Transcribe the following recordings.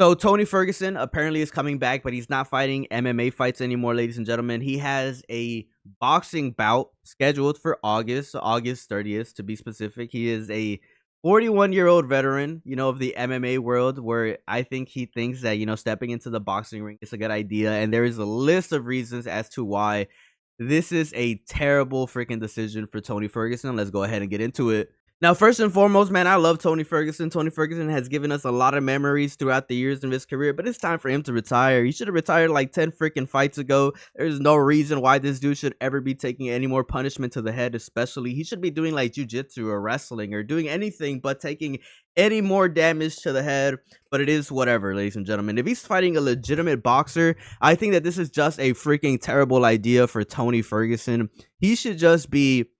So Tony Ferguson apparently is coming back, but he's not fighting MMA fights anymore, ladies and gentlemen. He has a boxing bout scheduled for August 30th to be specific. He is a 41-year-old veteran, of the MMA world, where I think he thinks that, stepping into the boxing ring is a good idea. And there is a list of reasons as to why this is a terrible freaking decision for Tony Ferguson. Let's go ahead and get into it. Now, first and foremost, man, I love Tony Ferguson. Tony Ferguson has given us a lot of memories throughout the years of his career, but it's time for him to retire. He should have retired like 10 freaking fights ago. There's no reason why this dude should ever be taking any more punishment to the head, especially. He should be doing like jiu-jitsu or wrestling or doing anything but taking any more damage to the head. But it is whatever, ladies and gentlemen. If he's fighting a legitimate boxer, I think that this is just a freaking terrible idea for Tony Ferguson. He should just be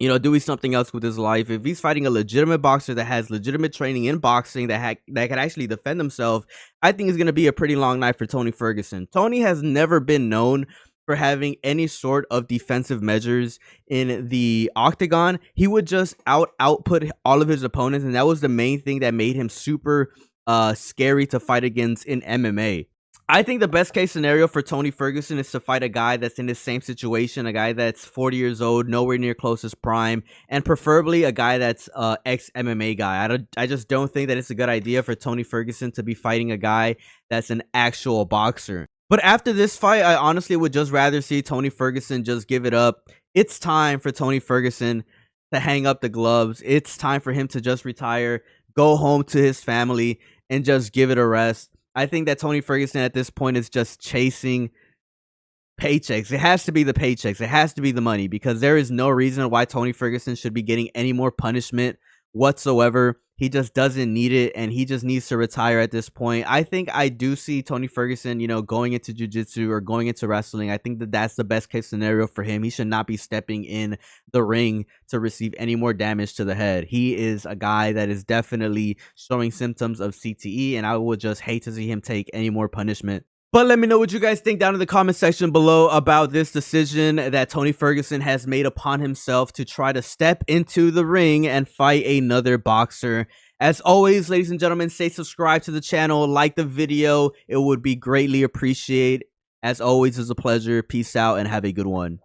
doing something else with his life. If he's fighting a legitimate boxer that has legitimate training in boxing that can actually defend himself, I think it's going to be a pretty long night for Tony Ferguson. Tony has never been known for having any sort of defensive measures in the octagon. He would just output all of his opponents, and that was the main thing that made him super scary to fight against in MMA. I think the best case scenario for Tony Ferguson is to fight a guy that's in the same situation, a guy that's 40 years old, nowhere near closest prime, and preferably a guy that's ex-MMA guy. I just don't think that it's a good idea for Tony Ferguson to be fighting a guy that's an actual boxer. But after this fight, I honestly would just rather see Tony Ferguson just give it up. It's time for Tony Ferguson to hang up the gloves. It's time for him to just retire, go home to his family, and just give it a rest. I think that Tony Ferguson at this point is just chasing paychecks. It has to be the paychecks. It has to be the money, because there is no reason why Tony Ferguson should be getting any more punishment whatsoever. He just doesn't need it, and he just needs to retire at this point. I think I do see Tony Ferguson, going into jiu-jitsu or going into wrestling. I think that that's the best case scenario for him. He should not be stepping in the ring to receive any more damage to the head. He is a guy that is definitely showing symptoms of CTE, and I would just hate to see him take any more punishment. But let me know what you guys think down in the comment section below about this decision that Tony Ferguson has made upon himself to try to step into the ring and fight another boxer. As always, ladies and gentlemen, stay subscribed to the channel, like the video. It would be greatly appreciated. As always, it's a pleasure. Peace out and have a good one.